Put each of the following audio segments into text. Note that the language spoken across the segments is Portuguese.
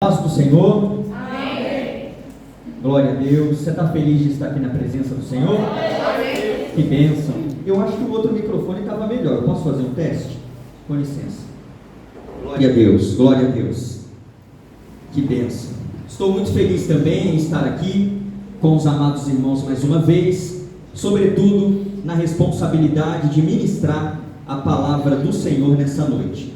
Paz do Senhor. Amém. Glória a Deus. Você está feliz de estar aqui na presença do Senhor? Amém. Que bênção. Eu acho que o outro microfone estava melhor. Eu posso fazer um teste? Com licença. Glória a Deus. Glória a Deus. Que bênção. Estou muito feliz também em estar aqui com os amados irmãos mais uma vez, sobretudo na responsabilidade de ministrar a palavra do Senhor nessa noite.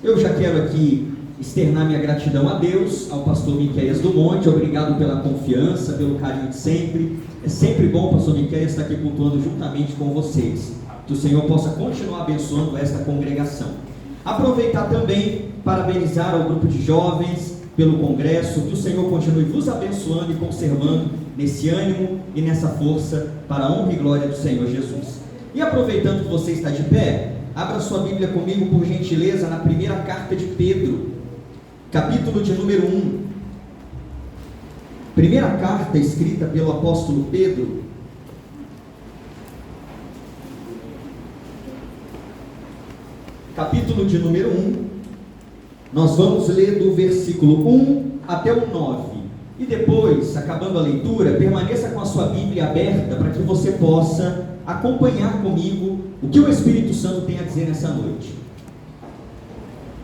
Eu já quero aqui externar minha gratidão a Deus, ao pastor Miqueias do Monte. Obrigado pela confiança, pelo carinho de sempre. É sempre bom, pastor Miqueias, estar aqui cultuando juntamente com vocês. Que o Senhor possa continuar abençoando esta congregação. Aproveitar também, parabenizar ao grupo de jovens pelo congresso. Que o Senhor continue vos abençoando e conservando nesse ânimo e nessa força para a honra e glória do Senhor Jesus. E aproveitando que você está de pé, abra sua Bíblia comigo, por gentileza, na primeira carta de Pedro, capítulo de número 1. Primeira carta escrita pelo apóstolo Pedro, capítulo de número 1. Nós vamos ler do versículo 1 até o 9. E depois, acabando a leitura, permaneça com a sua Bíblia aberta para que você possa acompanhar comigo o que o Espírito Santo tem a dizer nessa noite.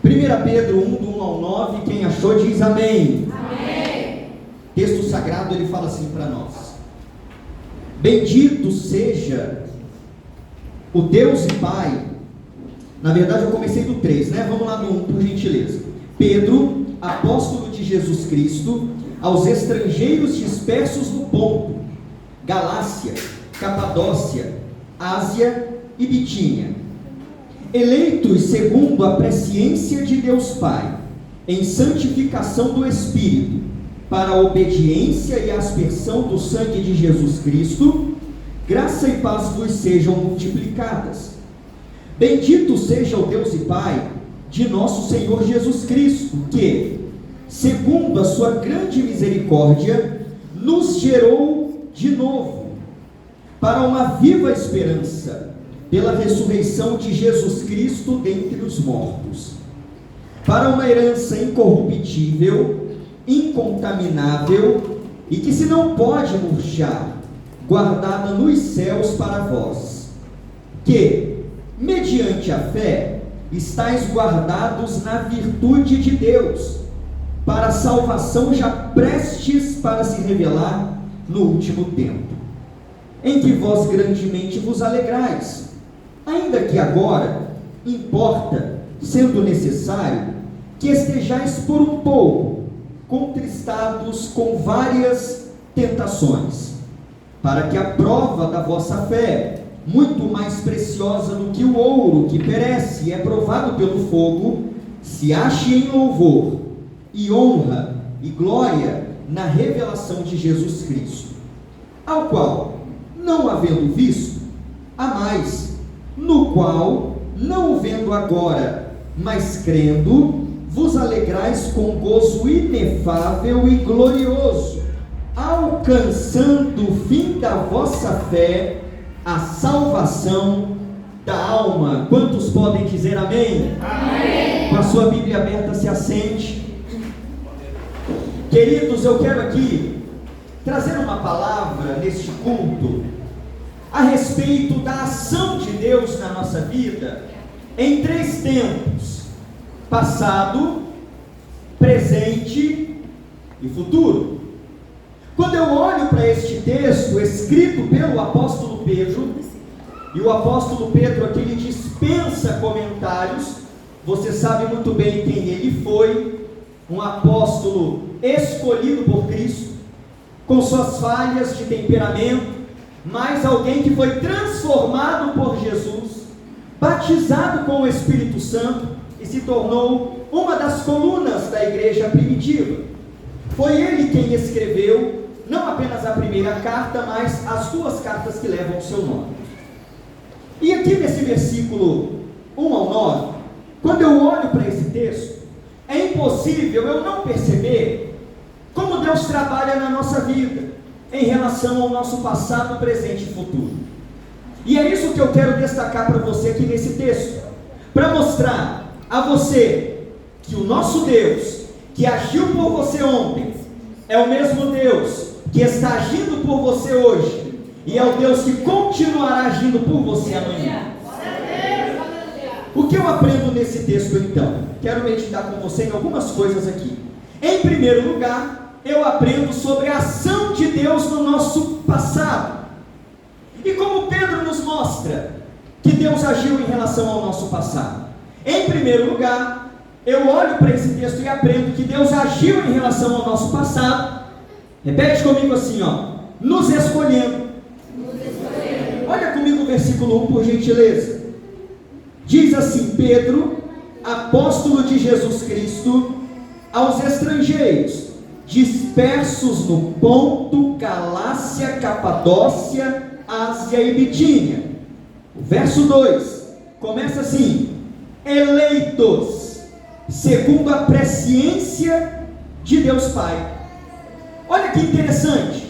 1 Pedro 1, do 1 ao 9, quem achou diz amém. Amém. Texto sagrado, ele fala assim para nós: bendito seja o Deus e Pai. Na verdade eu comecei do 3, né? Vamos lá do 1, por gentileza. Pedro, apóstolo de Jesus Cristo, aos estrangeiros dispersos no Ponto, Galácia, Capadócia, Ásia e Bitínia, eleitos segundo a presciência de Deus Pai, em santificação do Espírito, para a obediência e a aspersão do sangue de Jesus Cristo, graça e paz vos sejam multiplicadas. Bendito seja o Deus e Pai de nosso Senhor Jesus Cristo, que, segundo a sua grande misericórdia, nos gerou de novo, para uma viva esperança, pela ressurreição de Jesus Cristo dentre os mortos, para uma herança incorruptível, incontaminável, e que se não pode murchar, guardada nos céus para vós, que, mediante a fé, estáis guardados na virtude de Deus, para a salvação já prestes para se revelar no último tempo, em que vós grandemente vos alegrais, ainda que agora importa, sendo necessário, que estejais por um pouco contristados com várias tentações, para que a prova da vossa fé, muito mais preciosa do que o ouro que perece e é provado pelo fogo, se ache em louvor e honra e glória na revelação de Jesus Cristo, ao qual, não havendo visto, há mais, no qual, não o vendo agora, mas crendo, vos alegrais com gozo inefável e glorioso, alcançando o fim da vossa fé, a salvação da alma. Quantos podem dizer amém? Amém. Com a sua Bíblia aberta, se assente. Queridos, eu quero aqui trazer uma palavra neste culto a respeito da ação de Deus na nossa vida em 3 tempos: passado, presente e futuro. Quando eu olho para este texto escrito pelo apóstolo Pedro, e o apóstolo Pedro aqui ele dispensa comentários, você sabe muito bem quem ele foi, um apóstolo escolhido por Cristo, com suas falhas de temperamento, mas alguém que foi transformado por Jesus, batizado com o Espírito Santo e se tornou uma das colunas da igreja primitiva. Foi ele quem escreveu não apenas a primeira carta, mas as 2 cartas que levam o seu nome. E aqui nesse versículo 1 ao 9, quando eu olho para esse texto, é impossível eu não perceber como Deus trabalha na nossa vida, em relação ao nosso passado, presente e futuro. E é isso que eu quero destacar para você aqui nesse texto, para mostrar a você que o nosso Deus, que agiu por você ontem é o mesmo Deus que está agindo por você hoje, e é o Deus que continuará agindo por você amanhã. O que eu aprendo nesse texto então? Quero meditar com você em algumas coisas aqui. Em primeiro lugar, eu aprendo sobre a ação de Deus no nosso passado. E como Pedro nos mostra que Deus agiu em relação ao nosso passado? Em primeiro lugar, eu olho para esse texto e aprendo que Deus agiu em relação ao nosso passado. Repete comigo assim, nos escolhendo. Olha comigo o versículo 1, por gentileza. Diz assim: Pedro, apóstolo de Jesus Cristo, aos estrangeiros, dispersos no Ponto, Galácia, Capadócia, Ásia e Bitínia. O verso 2 começa assim: eleitos, segundo a presciência de Deus Pai. Olha que interessante,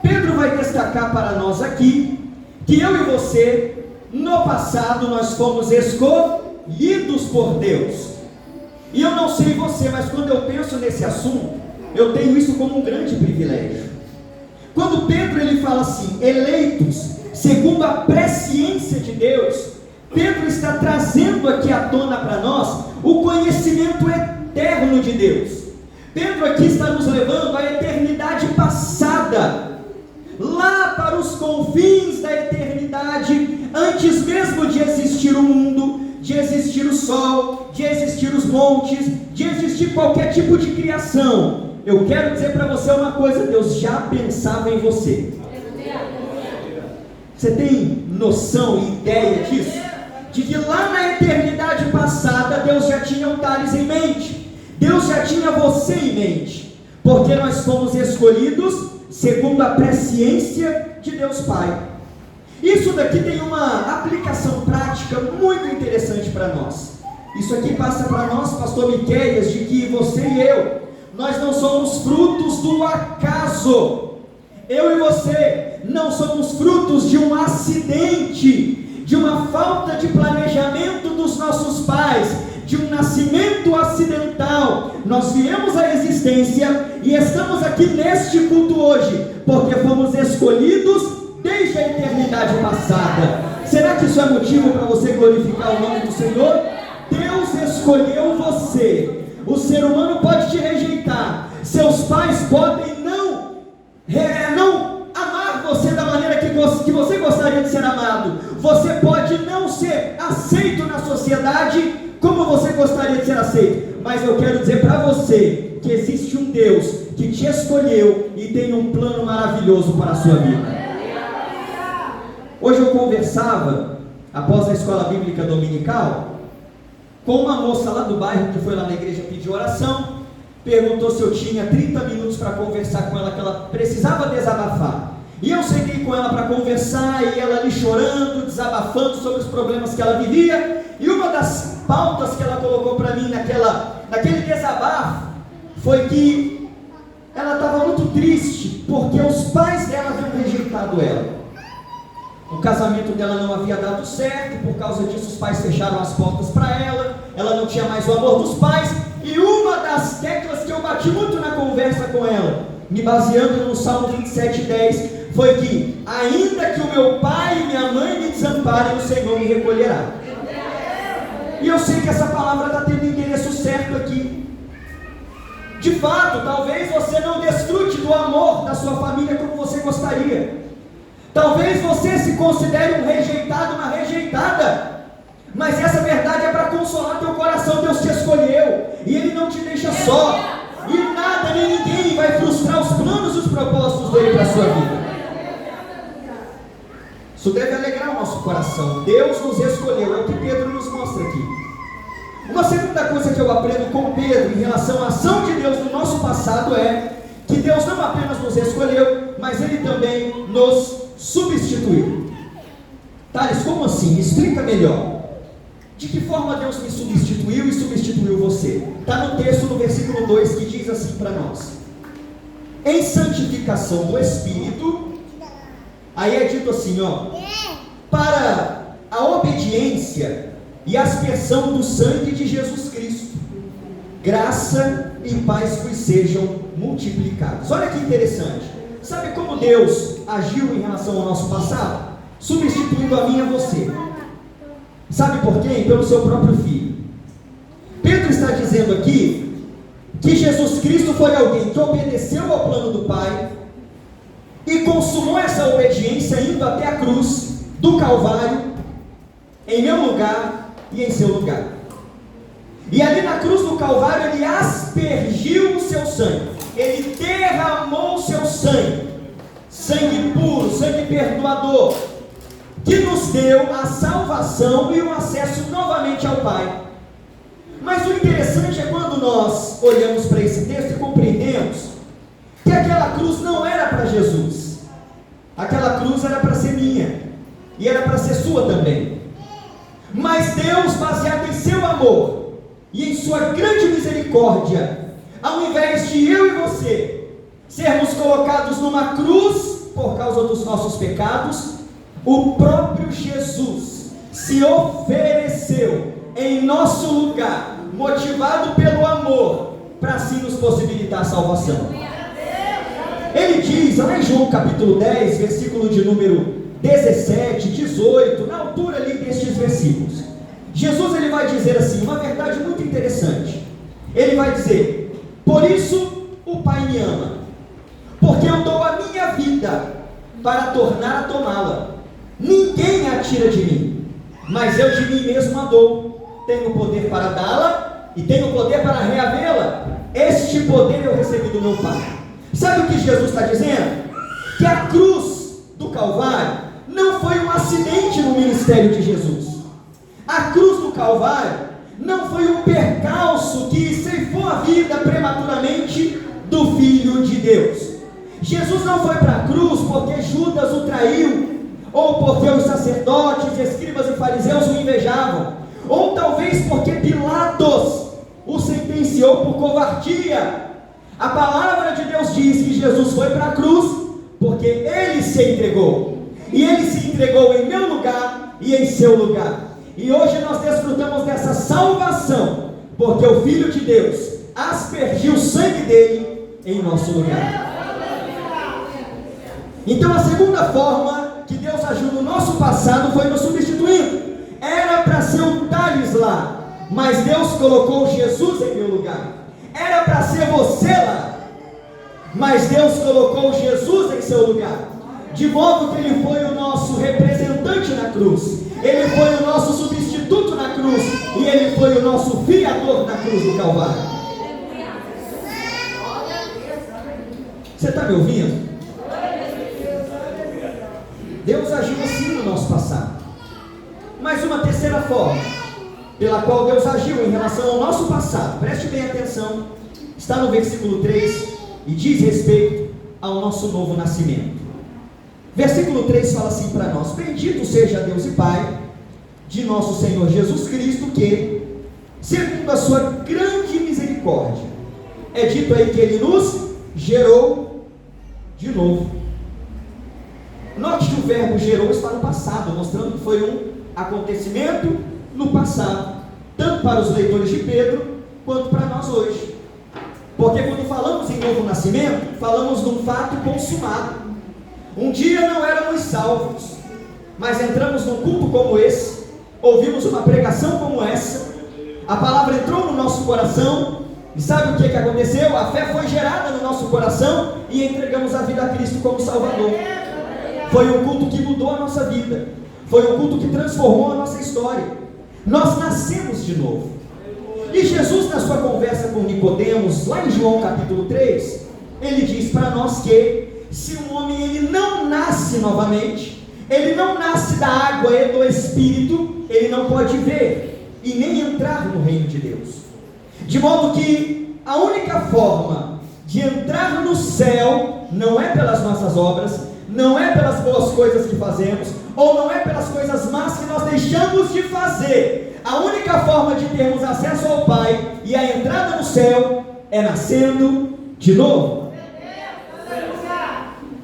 Pedro vai destacar para nós aqui, que eu e você, no passado, nós fomos escolhidos por Deus. E eu não sei você, mas quando eu penso nesse assunto, eu tenho isso como um grande privilégio. Quando Pedro ele fala assim, eleitos, segundo a presciência de Deus, Pedro está trazendo aqui à tona para nós o conhecimento eterno de Deus. Pedro aqui está nos levando à eternidade passada, lá para os confins da eternidade, antes mesmo de existir o mundo, de existir o sol, de existir os montes, de existir qualquer tipo de criação. Eu quero dizer para você uma coisa: Deus já pensava em você. Você tem noção e ideia disso? De que lá na eternidade passada, Deus já tinha o Thales em mente, Deus já tinha você em mente, porque nós fomos escolhidos segundo a presciência de Deus Pai. Isso daqui tem uma aplicação prática muito interessante para nós. Isso aqui passa para nós, pastor Miqueias, de que você e eu, nós não somos frutos do acaso. Eu e você não somos frutos de um acidente, de uma falta de planejamento dos nossos pais, de um nascimento acidental. Nós viemos à existência e estamos aqui neste culto hoje, porque fomos escolhidos desde a eternidade passada. Será que isso é motivo para você glorificar o nome do Senhor? Deus escolheu você. O ser humano pode te rejeitar, seus pais podem não amar você da maneira que você gostaria de ser amado, você pode não ser aceito na sociedade como você gostaria de ser aceito, mas eu quero dizer para você que existe um Deus que te escolheu e tem um plano maravilhoso para a sua vida. Hoje eu conversava, após a escola bíblica dominical, com uma moça lá do bairro que foi lá na igreja pedir oração, perguntou se eu tinha 30 minutos para conversar com ela, que ela precisava desabafar. E eu sentei com ela para conversar, e ela ali chorando, desabafando sobre os problemas que ela vivia, e uma das pautas que ela colocou para mim naquele desabafo, foi que ela estava muito triste, porque os pais dela haviam rejeitado ela. O casamento dela não havia dado certo, por causa disso os pais fecharam as portas para ela não tinha mais o amor dos pais, e uma das teclas que eu bati muito na conversa com ela, me baseando no Salmo 27:10, foi que, ainda que o meu pai e minha mãe me desamparem, o Senhor me recolherá. E eu sei que essa palavra está tendo endereço certo aqui. De fato, talvez você não desfrute do amor da sua família como você gostaria. Talvez você se considere um rejeitado, uma rejeitada, mas essa verdade é para consolar teu coração. Deus te escolheu, e Ele não te deixa só, e nada nem ninguém vai frustrar os planos e os propósitos dele para a sua vida. Isso deve alegrar o nosso coração. Deus nos escolheu, é o que Pedro nos mostra aqui. Uma segunda coisa que eu aprendo com Pedro em relação à ação de Deus no nosso passado é que Deus não apenas nos escolheu, mas Ele também nos substituiu. Thales, como assim? Me explica melhor. De que forma Deus me substituiu e substituiu você? Está no texto, no versículo 2, que diz assim para nós: em santificação do Espírito. Aí é dito assim, para a obediência e aspersão do sangue de Jesus Cristo, graça e paz vos sejam multiplicados. Olha que interessante. Sabe como Deus agiu em relação ao nosso passado? Substituindo a mim e a você. Sabe por quem? Pelo seu próprio Filho. Pedro está dizendo aqui que Jesus Cristo foi alguém que obedeceu ao plano do Pai e consumou essa obediência indo até a cruz do Calvário, em meu lugar e em seu lugar. E ali na cruz do Calvário ele aspergiu o seu sangue, ele derramou o seu sangue, sangue puro, sangue perdoador, que nos deu a salvação e o acesso novamente ao Pai. Mas o interessante é quando nós olhamos para esse texto e compreendemos que aquela cruz não era para Jesus, aquela cruz era para ser minha, e era para ser sua também. Mas Deus, baseado em seu amor e em sua grande misericórdia, ao invés de eu e você sermos colocados numa cruz por causa dos nossos pecados, o próprio Jesus se ofereceu em nosso lugar, motivado pelo amor, para assim nos possibilitar a salvação. Ele diz lá em João capítulo 10, versículo de número 17, 18, na altura ali destes versículos, Jesus ele vai dizer assim, uma verdade muito interessante. Ele vai dizer: por isso o Pai me ama, porque eu dou a minha vida para tornar a tomá-la. Ninguém a tira de mim, mas eu de mim mesmo a dou. Tenho poder para dá-la e tenho poder para reavê-la. Este poder eu recebi do meu Pai. Sabe o que Jesus está dizendo? Que a cruz do Calvário não foi um acidente no ministério de Jesus. A cruz do Calvário não foi um percalço que ceifou a vida prematuramente do Filho de Deus. Jesus não foi para a cruz porque Judas o traiu, ou porque os sacerdotes, escribas e fariseus o invejavam, ou talvez porque Pilatos o sentenciou por covardia. A palavra de Deus diz que Jesus foi para a cruz porque ele se entregou, e ele se entregou em meu lugar e em seu lugar. E hoje nós desfrutamos dessa salvação porque o Filho de Deus aspergiu o sangue dele em nosso lugar. Então a segunda forma que Deus agiu no nosso passado foi nos substituindo. Era para ser um Thales lá, mas Deus colocou Jesus em meu lugar. Era para ser você lá, mas Deus colocou Jesus em seu lugar, de modo que ele foi o nosso representante na cruz, ele foi o nosso substituto na cruz, e ele foi o nosso fiador na cruz do Calvário. Você está me ouvindo? Deus agiu assim no nosso passado. Mas uma terceira forma pela qual Deus agiu em relação ao nosso passado, preste bem atenção, está no versículo 3 e diz respeito ao nosso novo nascimento. Versículo 3 fala assim para nós: bendito seja Deus e Pai de nosso Senhor Jesus Cristo, que, segundo a sua grande misericórdia, é dito aí que ele nos gerou de novo. Note que o verbo gerou está no passado, mostrando que foi um acontecimento no passado, tanto para os leitores de Pedro, quanto para nós hoje. Porque quando falamos em novo nascimento, falamos de um fato consumado. Um dia não éramos salvos, mas entramos num culto como esse, ouvimos uma pregação como essa, a palavra entrou no nosso coração, e sabe o que aconteceu? A fé foi gerada no nosso coração, e entregamos a vida a Cristo como Salvador. Foi um culto que mudou a nossa vida, foi um culto que transformou a nossa história. Nós nascemos de novo. E Jesus, na sua conversa com Nicodemos, lá em João capítulo 3, ele diz para nós que se um homem ele não nasce novamente, ele não nasce da água e do Espírito, ele não pode ver e nem entrar no reino de Deus. De modo que a única forma de entrar no céu não é pelas nossas obras, não é pelas boas coisas que fazemos, ou não é pelas coisas más que nós deixamos de fazer. A única forma de termos acesso ao Pai e a entrada no céu é nascendo de novo.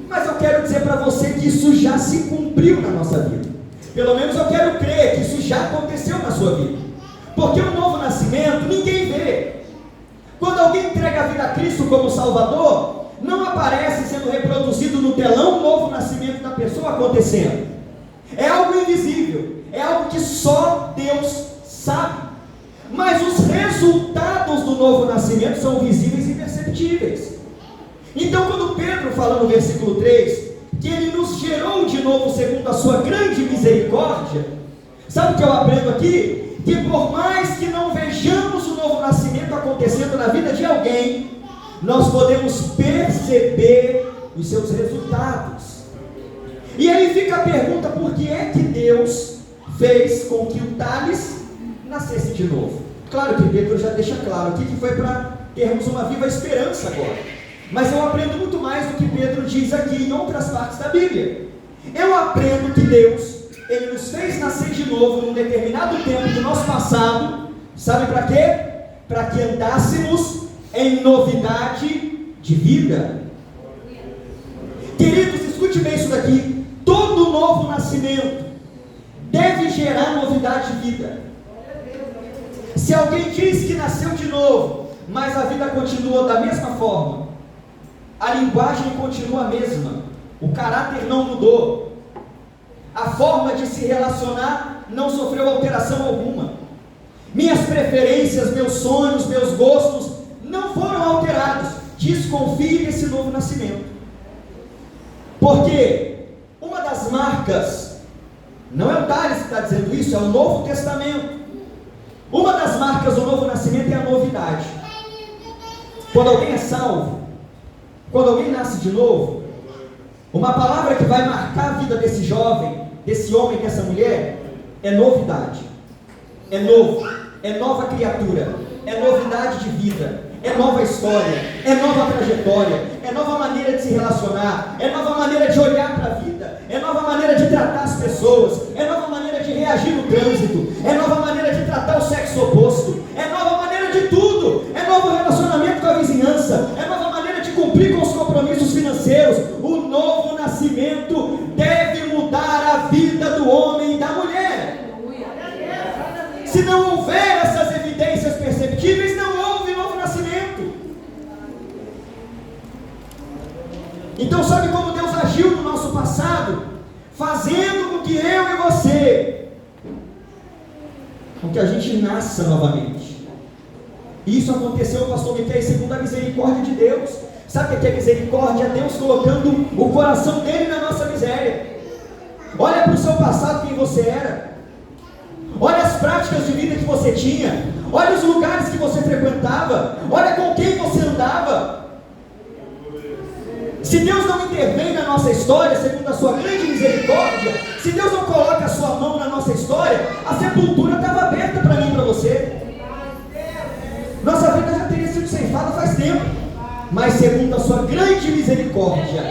Mas eu quero dizer para você que isso já se cumpriu na nossa vida. Pelo menos eu quero crer que isso já aconteceu na sua vida. Porque o novo nascimento ninguém vê. Quando alguém entrega a vida a Cristo como Salvador, não aparece sendo reproduzido no telão o novo nascimento da pessoa acontecendo. É algo invisível, é algo que só Deus sabe. Mas os resultados do novo nascimento são visíveis e perceptíveis. Então, quando Pedro fala no versículo 3, que Ele nos gerou de novo segundo a sua grande misericórdia, sabe o que eu aprendo aqui? Que por mais que não vejamos o novo nascimento acontecendo na vida de alguém, nós podemos perceber os seus resultados. E aí fica a pergunta: por que é que Deus fez com que o Thales nascesse de novo? Claro que Pedro já deixa claro aqui que foi para termos uma viva esperança agora. Mas eu aprendo muito mais do que Pedro diz aqui em outras partes da Bíblia. Eu aprendo que Deus, Ele nos fez nascer de novo num determinado tempo do nosso passado. Sabe para quê? Para que andássemos em novidade de vida. Queridos, escute bem isso daqui. Todo novo nascimento deve gerar novidade de vida. Se alguém diz que nasceu de novo, mas a vida continua da mesma forma, a linguagem continua a mesma, o caráter não mudou, a forma de se relacionar não sofreu alteração alguma, minhas preferências, meus sonhos, meus gostos não foram alterados, desconfie desse novo nascimento. Porque uma das marcas, não é o Thales que está dizendo isso, é o Novo Testamento. Uma das marcas do novo nascimento é a novidade. Quando alguém é salvo, quando alguém nasce de novo, uma palavra que vai marcar a vida desse jovem, desse homem, dessa mulher, é novidade. É novo, é nova criatura, é novidade de vida, é nova história, é nova trajetória, é nova maneira de se relacionar, é nova maneira de olhar para a vida, é nova maneira de tratar as pessoas, é nova maneira de reagir no trânsito, é nova maneira de tratar o sexo oposto, é nova maneira de tudo, é novo relacionamento com a vizinhança, é nova maneira de cumprir com os compromissos financeiros. O novo nascimento deve mudar a vida do homem e da mulher. Se não houver essas evidências perceptíveis, não houve novo nascimento. Então, sabe como Deus agiu no nosso passado? Fazendo com que eu e você, com que a gente nasça novamente. E isso aconteceu, pastor Miquel, segundo a misericórdia de Deus. Sabe o que é misericórdia? É Deus colocando o coração dele na nossa miséria. Olha para o seu passado, quem você era. Olha as práticas de vida que você tinha. Olha os lugares que você frequentava. Olha com quem você andava. Se Deus não intervém na nossa história, segundo a sua grande misericórdia, se Deus não coloca a sua mão na nossa história, a sepultura estava aberta para mim e para você. Nossa vida já teria sido ceifada faz tempo. Mas segundo a sua grande misericórdia,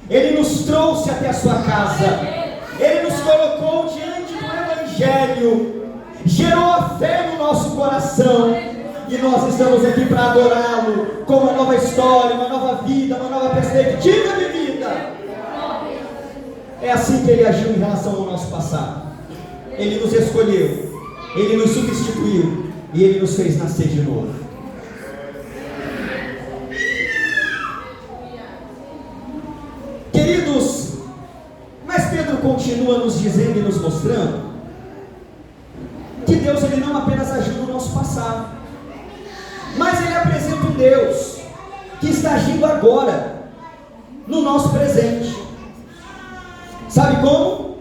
Ele nos trouxe até a sua casa. Ele nos colocou diante do Evangelho, gerou a fé no nosso coração, e nós estamos aqui para adorá-lo com uma nova história, uma nova vida, uma nova perspectiva de vida. É assim que Ele agiu em relação ao nosso passado. Ele nos escolheu, Ele nos substituiu e Ele nos fez nascer de novo. Queridos, mas Pedro continua nos dizendo e nos mostrando que Deus, Ele não apenas agiu no nosso passado, mas Ele apresenta um Deus que está agindo agora, no nosso presente. Sabe como?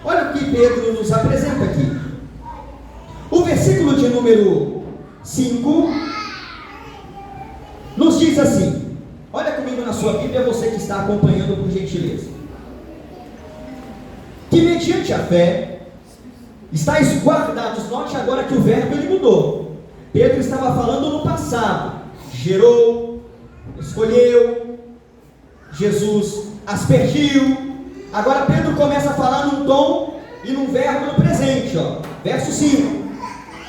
Olha o que Pedro nos apresenta aqui. O versículo de número 5 nos diz assim, olha comigo na sua Bíblia, você que está acompanhando por gentileza, que mediante a fé estáis guardados. Note agora que o verbo ele mudou. Pedro estava falando no passado, gerou, escolheu, Jesus aspergiu. Agora Pedro começa a falar num tom e num verbo no presente, verso 5,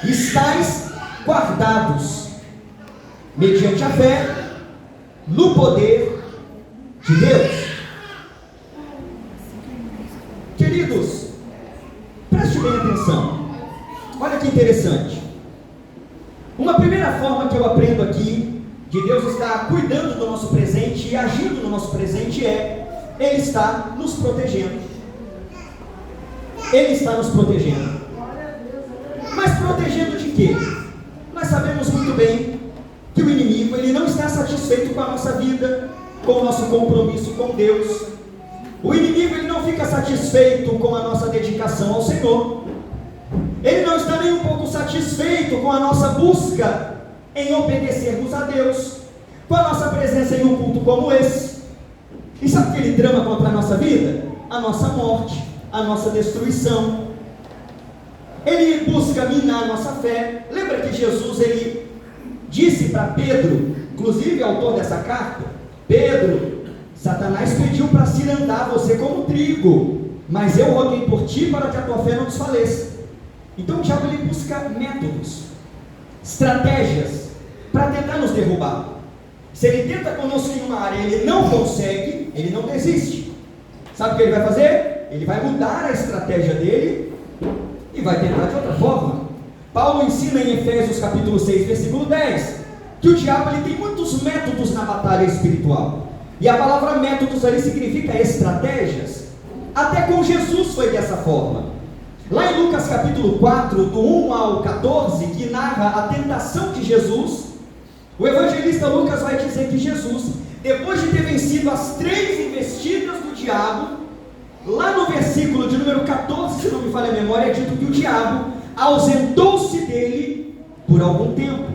estáis guardados mediante a fé no poder de Deus. Queridos, preste bem atenção. Olha que interessante. Uma primeira forma que eu cuidando do nosso presente e agindo no nosso presente Ele está nos protegendo. Ele está nos protegendo. Mas protegendo de quê? Nós sabemos muito bem que o inimigo, ele não está satisfeito com a nossa vida, com o nosso compromisso com Deus. O inimigo, ele não fica satisfeito com a nossa dedicação ao Senhor. Ele não está nem um pouco satisfeito com a nossa busca em obedecermos a Deus, com a nossa presença em um culto como esse. E sabe o que ele trama contra a nossa vida? A nossa morte, a nossa destruição. Ele busca minar a nossa fé. Lembra que Jesus, ele disse para Pedro, inclusive autor dessa carta: Pedro, Satanás pediu para cirandar você como trigo, mas eu roguei por ti para que a tua fé não desfaleça. Então o diabo, ele busca métodos, estratégias para tentar nos derrubar. Se ele tenta conosco em uma área e ele não consegue, ele não desiste. Sabe o que ele vai fazer? Ele vai mudar a estratégia dele e vai tentar de outra forma. Paulo ensina em Efésios capítulo 6, versículo 10, que o diabo, ele tem muitos métodos na batalha espiritual. E a palavra métodos ali significa estratégias. Até com Jesus foi dessa forma. Lá em Lucas capítulo 4, do 1 ao 14, que narra a tentação de Jesus, o evangelista Lucas vai dizer que Jesus, depois de ter vencido as 3 investidas do diabo, lá no versículo de número 14, se não me falha a memória, é dito que o diabo ausentou-se dele por algum tempo.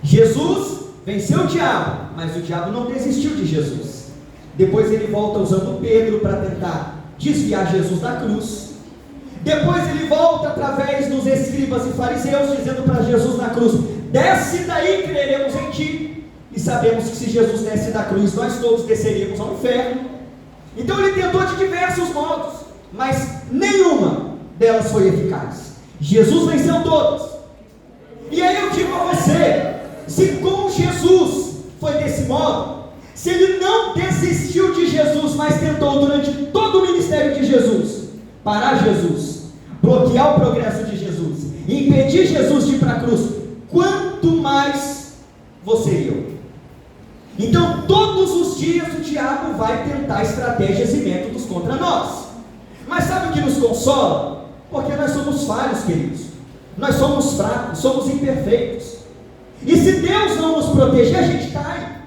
Jesus venceu o diabo, mas o diabo não desistiu de Jesus. Depois ele volta usando Pedro para tentar desviar Jesus da cruz. Depois ele volta através dos escribas e fariseus, dizendo para Jesus na cruz: desce daí, creremos em ti. E sabemos que se Jesus desce da cruz, nós todos desceríamos ao inferno. Então ele tentou de diversos modos, mas nenhuma delas foi eficaz. Jesus venceu todas. E aí eu digo a você, se com Jesus foi desse modo, se ele não desistiu de Jesus, mas tentou durante todo o ministério de Jesus parar Jesus, bloquear o progresso de Jesus, impedir Jesus de ir para a cruz, quanto mais você e eu. Então todos os dias o diabo vai tentar estratégias e métodos contra nós. Mas sabe o que nos consola? Porque nós somos falhos, queridos. Nós somos fracos, somos imperfeitos. E se Deus não nos proteger, a gente cai.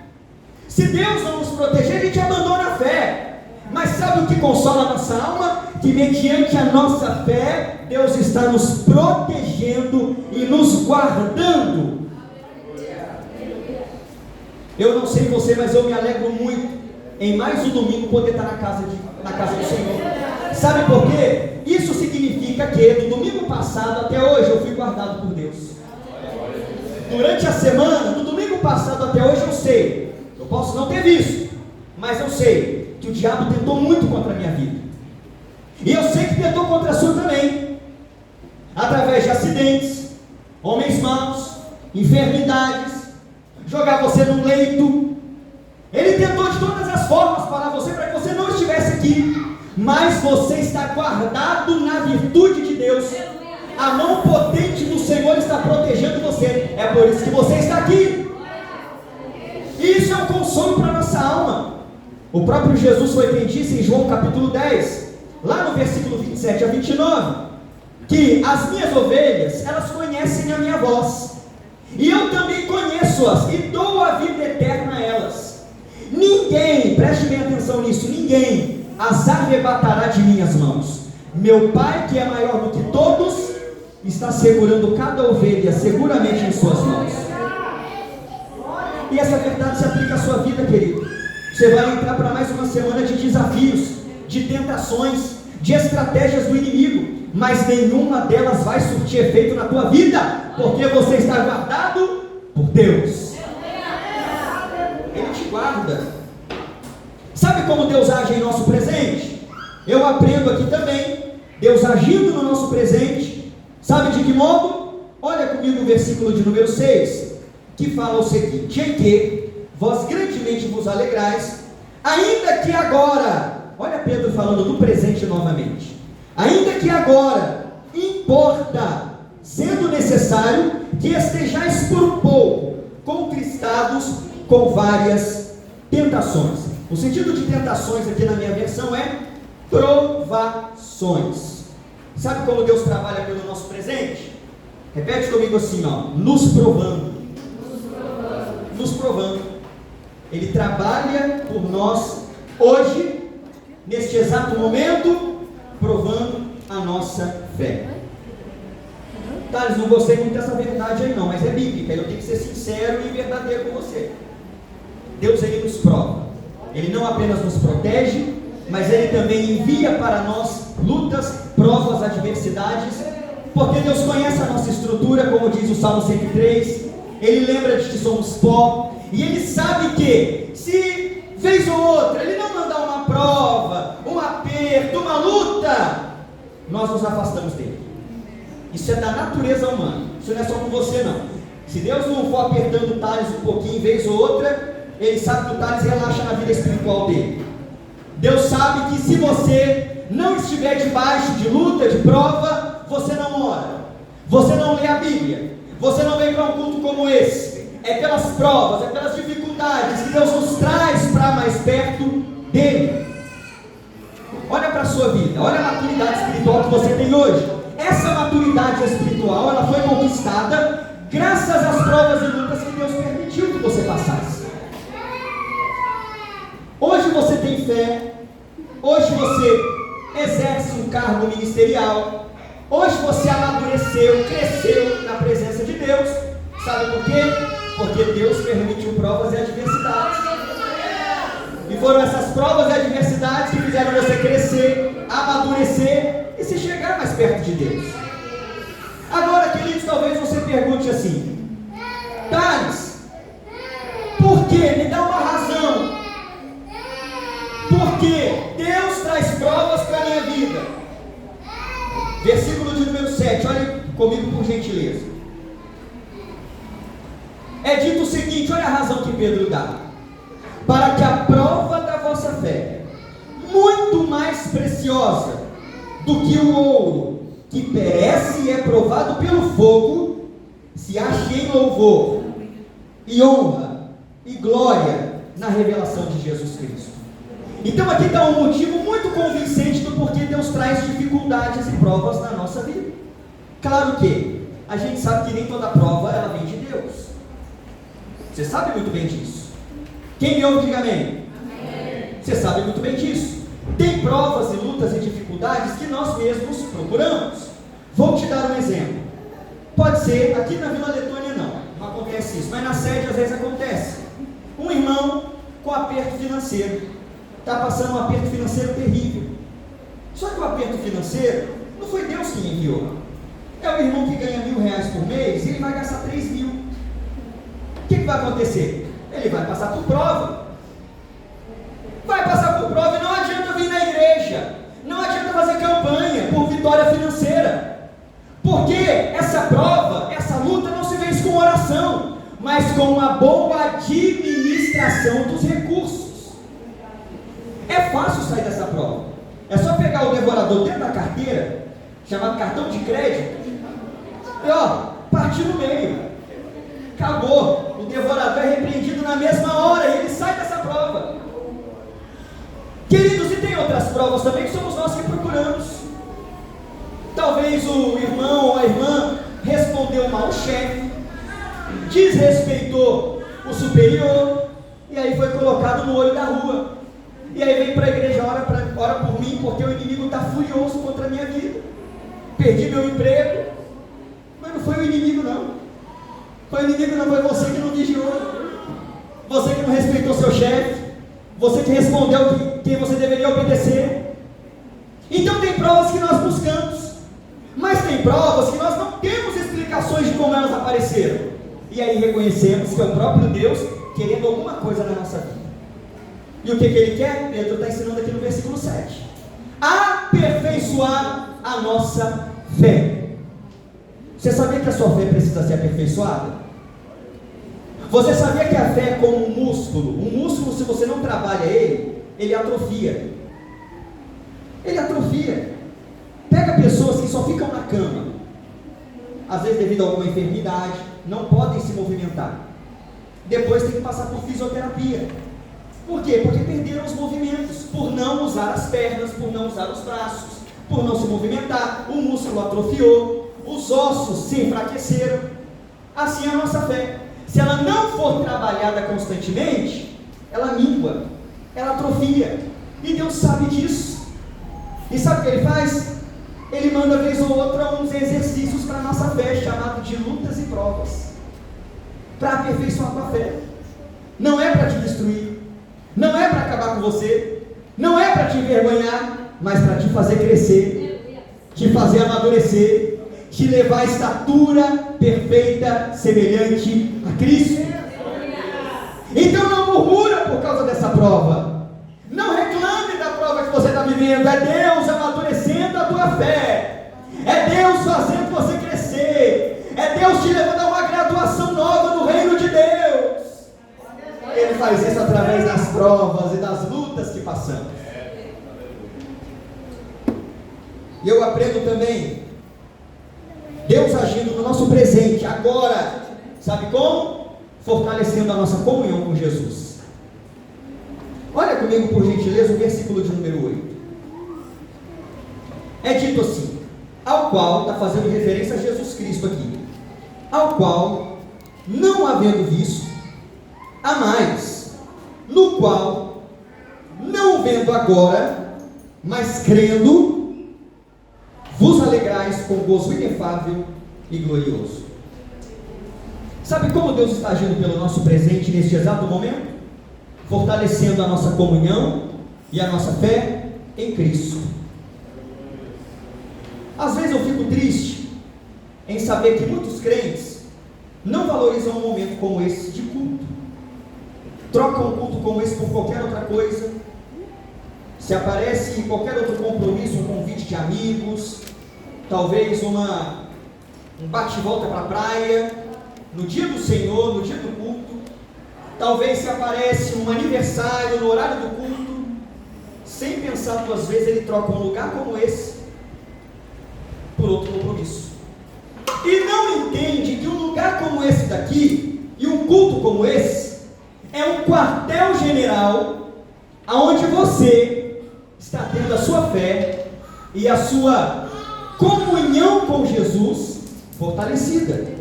Se Deus não nos proteger, a gente abandona a fé. Mas sabe o que consola a nossa alma? Que mediante a nossa fé, Deus está nos protegendo e nos guardando. Eu não sei você, mas eu me alegro muito em mais um domingo poder estar na casa do Senhor. Sabe por quê? Isso significa que do domingo passado até hoje eu fui guardado por Deus. Durante a semana, do domingo passado até hoje eu sei, eu posso não ter visto, mas eu sei que o diabo tentou muito contra a minha vida. E eu sei que tentou contra a sua também, através de acidentes, homens maus, enfermidades, jogar você num leito. Ele tentou de todas as formas parar você para que você não estivesse aqui, mas você está guardado na virtude de Deus. A mão potente do Senhor está protegendo você. É por isso que você está aqui. E isso é um consolo para a nossa alma. O próprio Jesus foi quem disse em João capítulo 10, lá no versículo 27 a 29, que as minhas ovelhas, elas conhecem a minha voz, e eu também conheço-as, e dou a vida eterna a elas. Ninguém, preste bem atenção nisso, ninguém as arrebatará de minhas mãos. Meu Pai, que é maior do que todos, está segurando cada ovelha seguramente em suas mãos. E essa verdade se aplica à sua vida, querido. Você vai entrar para mais uma semana de desafios, de tentações, de estratégias do inimigo, mas nenhuma delas vai surtir efeito na tua vida, porque você está guardado por Deus. Ele te guarda. Sabe como Deus age em nosso presente? Eu aprendo aqui também, Deus agindo no nosso presente. Sabe de que modo? Olha comigo o versículo de número 6, que fala o seguinte: em que vós grandemente vos alegrais, ainda que agora, olha Pedro falando do presente novamente, ainda que agora importa, sendo necessário, que estejais por um pouco contristados com várias tentações. O sentido de tentações aqui na minha versão é provações. Sabe como Deus trabalha pelo nosso presente? Repete comigo assim, ó, nos provando. Nos provando. Ele trabalha por nós hoje, neste exato momento, provando a nossa fé. Thales, não gostei muito dessa verdade aí não, mas é bíblica, eu tenho que ser sincero e verdadeiro com você. Deus, ele nos prova. Ele não apenas nos protege, mas ele também envia para nós lutas, provas, adversidades, porque Deus conhece a nossa estrutura, como diz o Salmo 103, ele lembra de que somos pó, e ele sabe que, se vez ou outra, ele não mandar uma prova, um aperto, uma luta, nós nos afastamos dele. Isso é da natureza humana, isso não é só com você não. Se Deus não for apertando o Thales um pouquinho, vez ou outra, ele sabe que o Thales relaxa na vida espiritual dele. Deus sabe que se você não estiver debaixo de luta, de prova, você não ora, você não lê a Bíblia, você não vem para um culto como esse. É pelas provas, é pelas dificuldades que Deus nos traz para mais perto dele. Olha para a sua vida, olha a maturidade espiritual que você tem hoje. Essa maturidade espiritual, ela foi conquistada graças às provas e lutas que Deus permitiu que você passasse. Hoje você tem fé, hoje você exerce um cargo ministerial, hoje você amadureceu, cresceu na presença de Deus. Sabe por quê? Porque Deus permitiu provas e adversidades. E foram essas provas e adversidades que fizeram você crescer, amadurecer e se chegar mais perto de Deus. Agora, queridos, talvez você pergunte assim: Thales, por que? Me dá uma razão. Por que Deus traz provas para a minha vida? Versículo de número 7, olhe comigo por gentileza. É dito o seguinte, olha a razão que Pedro dá: para que a prova da vossa fé, muito mais preciosa do que o ouro, que perece e é provado pelo fogo, se ache em louvor, e honra, e glória, na revelação de Jesus Cristo. Então aqui está um motivo muito convincente do porquê Deus traz dificuldades e provas na nossa vida. Claro que a gente sabe que nem toda prova ela vem de Deus. Você sabe muito bem disso. Quem me ouve, diga amém. Amém. Você sabe muito bem disso. Tem provas e lutas e dificuldades que nós mesmos procuramos. Vou te dar um exemplo. Pode ser, aqui na Vila Letônia não acontece isso, mas na sede às vezes acontece. Um irmão com aperto financeiro, está passando um aperto financeiro terrível. Só que o aperto financeiro não foi Deus que enviou. É o irmão que ganha R$1.000 por mês e ele vai gastar 3.000. O que vai acontecer? Ele vai passar por prova. Vai passar por prova e não adianta vir na igreja, não adianta fazer campanha por vitória financeira, porque essa prova, essa luta não se vence com oração, mas com uma boa administração dos recursos. É fácil sair dessa prova. É só pegar o devorador dentro da carteira, chamado cartão de crédito, e partir no meio. Acabou. O devorador é repreendido na mesma hora e ele sai dessa prova. Queridos, e tem outras provas também que somos nós que procuramos. Talvez o irmão ou a irmã respondeu mal o chefe, desrespeitou o superior, e aí foi colocado no olho da rua. E aí vem para a igreja, ora por mim, porque o inimigo está furioso contra a minha vida. Perdi meu emprego. Mas não foi o inimigo não. Foi o inimigo não, foi você que não vigiou. Você que não respeitou seu chefe. Você que respondeu quem você deveria obedecer. Então tem provas que nós buscamos, mas tem provas que nós não temos explicações de como elas apareceram. E aí reconhecemos que é o próprio Deus querendo alguma coisa na nossa vida. E o que ele quer? Pedro está ensinando aqui no versículo 7. Aperfeiçoar a nossa fé. Você sabia que a sua fé precisa ser aperfeiçoada? Você sabia que a fé é como um músculo? Um músculo, se você não trabalha ele atrofia. Ele atrofia. Pega pessoas que só ficam na cama, às vezes devido a alguma enfermidade, não podem se movimentar. depois tem que passar por fisioterapia. Por quê? Porque perderam os movimentos, por não usar as pernas, por não usar os braços, por não se movimentar, o músculo atrofiou, os ossos se enfraqueceram. Assim é a nossa fé. Se ela não for trabalhada constantemente, ela mingua, ela atrofia. E Deus sabe disso. E sabe o que Ele faz? Ele manda vez ou outra uns exercícios para a nossa fé, chamado de lutas e provas, para aperfeiçoar a tua fé. Não é para te destruir, não é para acabar com você, não é para te envergonhar, mas para te fazer crescer, te fazer amadurecer, te levar à estatura perfeita, semelhante a Cristo. Então não murmura por causa dessa prova, não reclame da prova que você está vivendo. É Deus amadurecendo a tua fé, é Deus fazendo você crescer, é Deus te levando a uma graduação nova no reino de Deus. Ele faz isso através das provas e das lutas que passamos. E eu aprendo também Deus agindo no nosso presente, agora. Sabe como? Fortalecendo a nossa comunhão com Jesus. Olha comigo, por gentileza, o versículo de número 8. É dito assim, ao qual, está fazendo referência a Jesus Cristo aqui, ao qual, não havendo visto, há mais, no qual, não vendo agora, mas crendo, vos alegrais com gozo inefável e glorioso. Sabe como Deus está agindo pelo nosso presente neste exato momento? Fortalecendo a nossa comunhão e a nossa fé em Cristo. Às vezes eu fico triste em saber que muitos crentes não valorizam um momento como esse de culto, trocam um culto como esse por qualquer outra coisa. Se aparece qualquer outro compromisso, um convite de amigos, talvez um bate-volta para a praia, no dia do Senhor, no dia do culto, talvez se aparece um aniversário no horário do culto, sem pensar duas vezes, ele troca um lugar como esse por outro compromisso, e não entende que um lugar como esse daqui, e um culto como esse, é um quartel-general, aonde você está tendo a sua fé e a sua comunhão com Jesus fortalecida.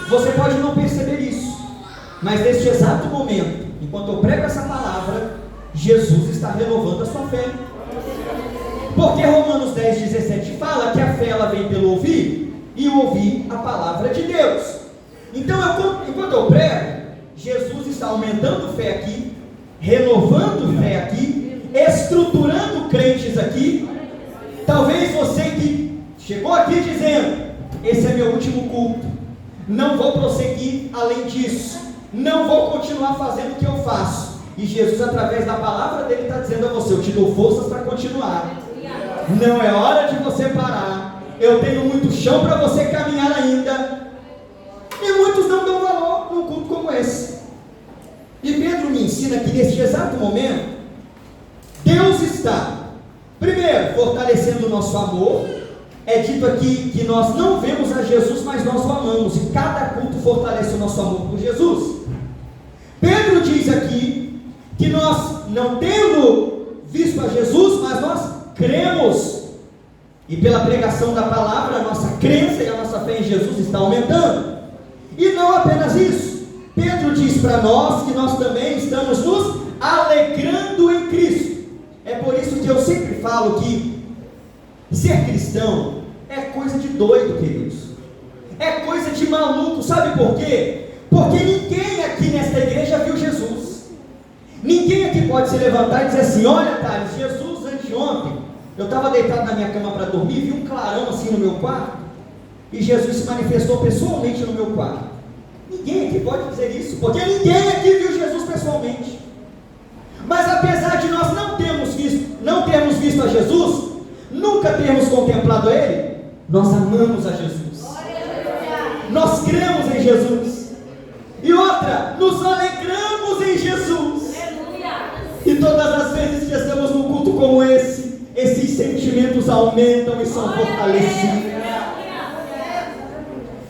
Você pode não perceber isso, mas neste exato momento, enquanto eu prego essa palavra, Jesus está renovando a sua fé. Porque Romanos 10:17 fala que a fé ela vem pelo ouvir, e o ouvir a palavra de Deus. Então, enquanto eu prego, Jesus está aumentando fé aqui, renovando fé aqui, estruturando crentes aqui. Talvez você que chegou aqui dizendo, esse é meu último culto, não vou prosseguir além disso, não vou continuar fazendo o que eu faço, e Jesus através da palavra dele está dizendo a você, eu te dou forças para continuar, não é hora de você parar, eu tenho muito chão para você caminhar ainda. E muitos não dão valor num culto como esse. E Pedro me ensina que neste exato momento, Deus está, primeiro, fortalecendo o nosso amor. É dito aqui que nós não vemos a Jesus, mas nós o amamos, e cada culto fortalece o nosso amor por Jesus. Pedro diz aqui que nós não tendo visto a Jesus, mas nós cremos, e pela pregação da palavra, a nossa crença e a nossa fé em Jesus está aumentando. E não apenas isso, Pedro diz para nós que nós também estamos nos alegrando em Cristo. É por isso que eu sempre falo que ser cristão é coisa de doido, queridos, é coisa de maluco. Sabe por quê? Porque ninguém aqui nesta igreja viu Jesus. Ninguém aqui pode se levantar e dizer assim, olha Thales, Jesus anteontem, eu estava deitado na minha cama para dormir, vi um clarão assim no meu quarto, e Jesus se manifestou pessoalmente no meu quarto. Ninguém aqui pode dizer isso, porque ninguém aqui viu Jesus pessoalmente. Mas apesar de nós não termos visto a Jesus, nunca termos contemplado a Ele, nós amamos a Jesus, nós cremos em Jesus, e outra, nos alegramos em Jesus. E todas as vezes que estamos num culto como esse, esses sentimentos aumentam e são fortalecidos.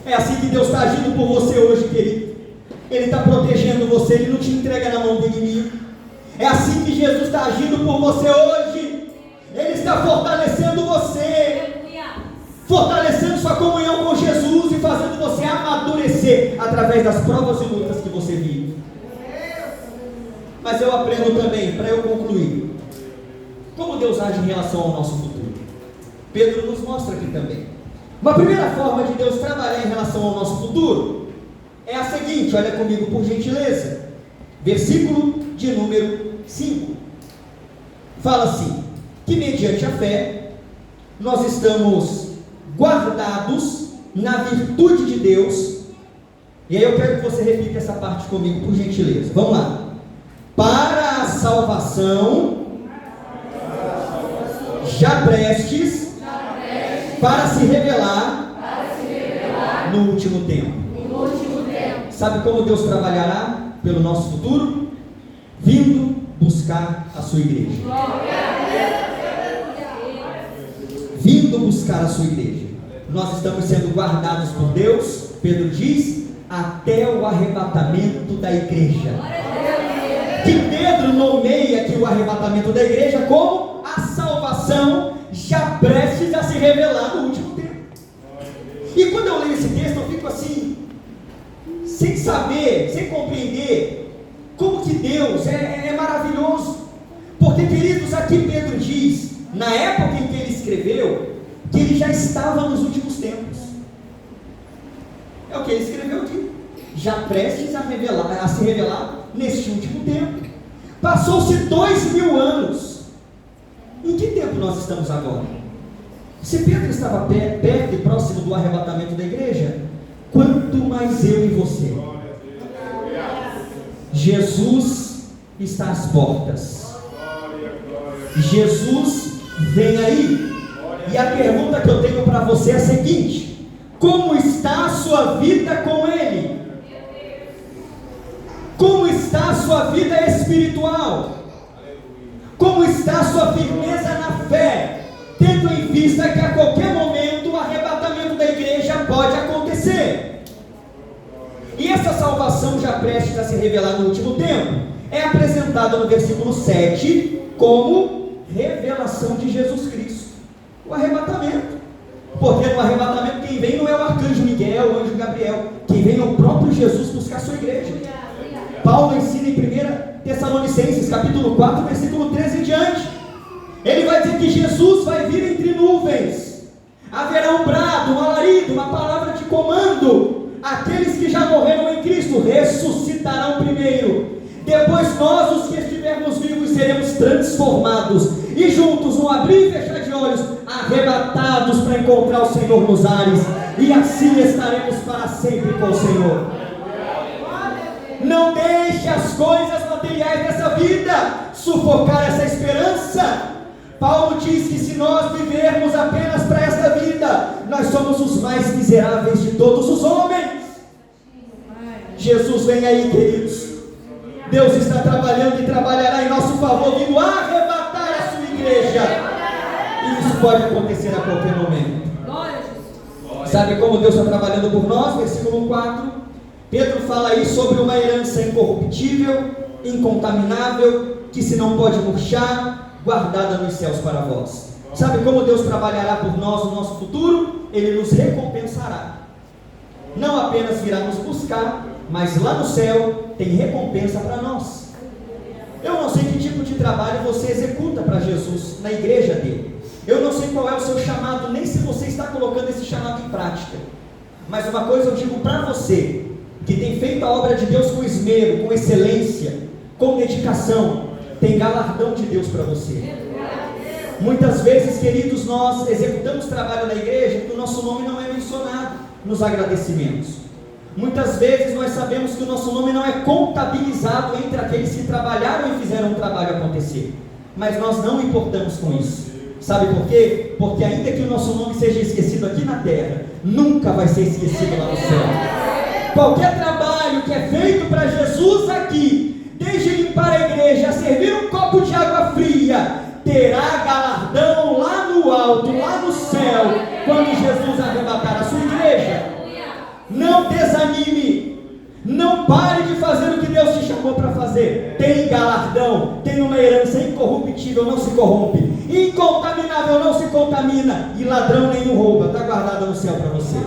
É assim que Deus está agindo por você hoje, querido. Ele está protegendo você, Ele não te entrega na mão do inimigo. É assim que Jesus está agindo por você hoje. Ele está fortalecendo você, fortalecendo sua comunhão com Jesus e fazendo você amadurecer através das provas e lutas que você vive. Mas eu aprendo também, para eu concluir, como Deus age em relação ao nosso futuro. Pedro nos mostra aqui também. Uma primeira forma de Deus trabalhar em relação ao nosso futuro é a seguinte, olha comigo por gentileza, versículo de número 5, fala assim, que mediante a fé, nós estamos guardados na virtude de Deus, e aí eu quero que você repita essa parte comigo por gentileza, vamos lá, para a salvação, já prestes, para se revelar, no último tempo. Sabe como Deus trabalhará pelo nosso futuro? Vindo buscar a sua igreja. Vindo buscar a sua igreja. Nós estamos sendo guardados por Deus, Pedro diz, até o arrebatamento da igreja. Que Pedro nomeia aqui o arrebatamento da igreja como a salvação já prestes a se revelar no último tempo. E quando eu leio esse texto, eu fico assim, sem saber, sem compreender como que Deus é maravilhoso. Porque, queridos, aqui Pedro diz, na época em que ele escreveu, que ele já estava nos últimos tempos. É o que ele escreveu aqui, já prestes a se revelar neste último tempo. Passou-se 2000 anos. Em que tempo nós estamos agora? Se Pedro estava perto e próximo do arrebatamento da igreja, quanto mais eu e você. Jesus está às portas. Jesus vem aí. E a pergunta que eu tenho para você é a seguinte: como está a sua vida com Ele? Como está a sua vida espiritual? Como está a sua firmeza na fé? Tendo em vista que a qualquer momento o arrebatamento da igreja pode acontecer. E essa salvação já prestes a se revelar no último tempo é apresentada no versículo 7 como revelação de Jesus Cristo. O arrebatamento. Porque no arrebatamento quem vem não é o arcanjo Miguel, o anjo Gabriel. Quem vem é o próprio Jesus buscar a sua igreja. Paulo ensina em 1 Tessalonicenses, capítulo 4, versículo 13 em diante. Ele vai dizer que Jesus vai vir entre nuvens. Haverá um brado, um alarido, uma palavra de comando. Aqueles que já morreram em Cristo ressuscitarão primeiro. Depois nós, os que estivermos vivos, seremos transformados. E juntos, no abrir e fechar de olhos, arrebatados para encontrar o Senhor nos ares. E assim estaremos para sempre com o Senhor. Não deixe as coisas materiais dessa vida sufocar essa esperança. Paulo diz que se nós vivermos apenas para esta vida, nós somos os mais miseráveis de todos os homens. Jesus vem aí, queridos. Deus está trabalhando e trabalhará em nosso favor, vindo arrebatar a sua igreja. E isso pode acontecer a qualquer momento. Sabe como Deus está trabalhando por nós? Versículo 4. Pedro fala aí sobre uma herança incorruptível, incontaminável, que se não pode murchar, guardada nos céus para vós. Sabe como Deus trabalhará por nós no nosso futuro? Ele nos recompensará. Não apenas virá nos buscar, mas lá no céu tem recompensa para nós. Eu não sei que tipo de trabalho você executa para Jesus na igreja dele. Eu não sei qual é o seu chamado, nem se você está colocando esse chamado em prática. Mas uma coisa eu digo para você, que tem feito a obra de Deus com esmero, com excelência, com dedicação, tem galardão de Deus para você. Muitas vezes, queridos, nós executamos trabalho na igreja que o nosso nome não é mencionado nos agradecimentos. Muitas vezes nós sabemos que o nosso nome não é contabilizado entre aqueles que trabalharam e fizeram o trabalho acontecer. Mas nós não importamos com isso. Sabe por quê? Porque ainda que o nosso nome seja esquecido aqui na terra, nunca vai ser esquecido lá no céu. Qualquer trabalho que é feito para Jesus aqui, desde limpar a igreja, servir um copo de água fria, terá galardão lá no alto, lá no céu, quando Jesus arrebatar a sua igreja. Não desanime, não pare de tem galardão, tem uma herança incorruptível, não se corrompe, incontaminável, não se contamina, e ladrão nenhum rouba. Está guardada no céu para você.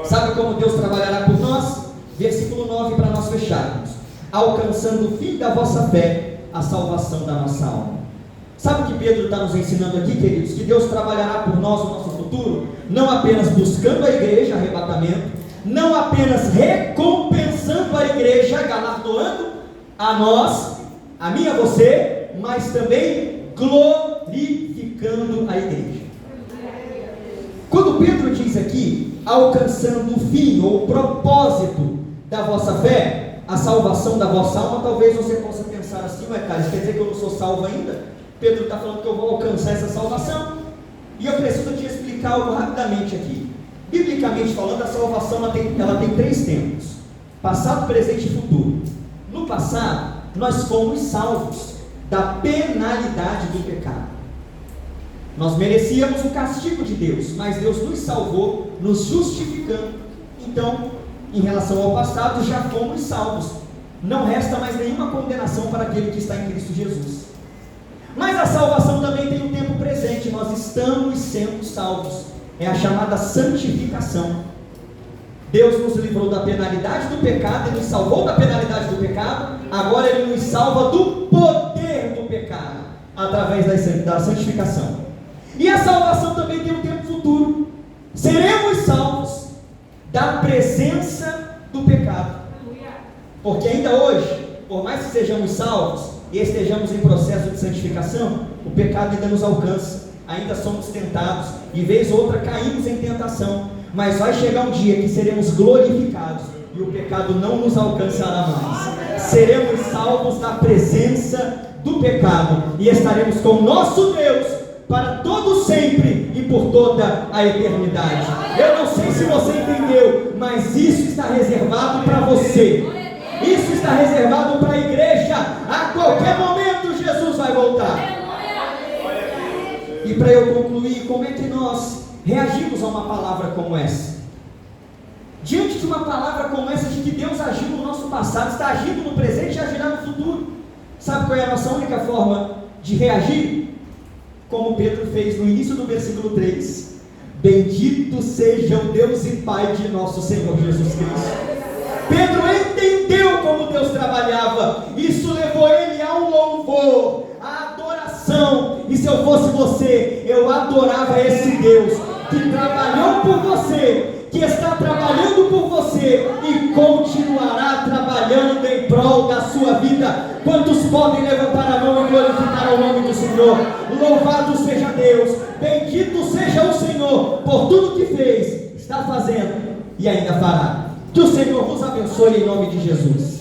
Sabe como Deus trabalhará por nós? Versículo 9 para nós fecharmos: alcançando o fim da vossa fé, a salvação da nossa alma. Sabe o que Pedro está nos ensinando aqui, queridos? Que Deus trabalhará por nós o nosso futuro, não apenas buscando a igreja, arrebatamento, não apenas recompensando a igreja, galardoando a nós, a mim e a você, mas também glorificando a igreja. Quando Pedro diz aqui, alcançando o fim ou o propósito da vossa fé, a salvação da vossa alma, talvez você possa pensar assim: ué, cara, isso quer dizer que eu não sou salvo ainda? Pedro está falando que eu vou alcançar essa salvação, e eu preciso te explicar algo rapidamente aqui. Biblicamente falando, a salvação ela tem três tempos: passado, presente e futuro. No passado, nós fomos salvos da penalidade do pecado. Nós merecíamos o castigo de Deus, mas Deus nos salvou, nos justificando. Então, em relação ao passado, já fomos salvos. Não resta mais nenhuma condenação para aquele que está em Cristo Jesus. Mas a salvação também tem um tempo presente. Nós estamos sendo salvos. É a chamada santificação. Deus nos livrou da penalidade do pecado e nos salvou da penalidade do pecado. Agora Ele nos salva do poder do pecado, através da santificação. E a salvação também tem um tempo futuro. Seremos salvos da presença do pecado. Porque ainda hoje, por mais que sejamos salvos e estejamos em processo de santificação, o pecado ainda nos alcança, ainda somos tentados, e vez ou outra caímos em tentação, mas vai chegar um dia que seremos glorificados, e o pecado não nos alcançará mais. Seremos salvos da presença do pecado, e estaremos com o nosso Deus, para todo sempre, e por toda a eternidade. Eu não sei se você entendeu, mas isso está reservado para você. Isso está reservado para a igreja. A qualquer momento Jesus vai voltar. E para eu concluir, como é que nós reagimos a uma palavra como essa? Diante de uma palavra como essa, de que Deus agiu no nosso passado, está agindo no presente e agirá no futuro, sabe qual é a nossa única forma de reagir? Como Pedro fez no início do versículo 3: bendito seja o Deus e Pai de nosso Senhor Jesus Cristo. Pedro entendeu como Deus trabalhava. Isso levou ele ao louvor, à adoração. E se eu fosse você, eu adorava esse Deus que trabalhou por você, que está trabalhando por você e continuará trabalhando em prol da sua vida. Quantos podem levantar a mão e glorificar o nome do Senhor? Louvado seja Deus, bendito seja o Senhor por tudo que fez, está fazendo e ainda fará. Que o Senhor vos abençoe em nome de Jesus.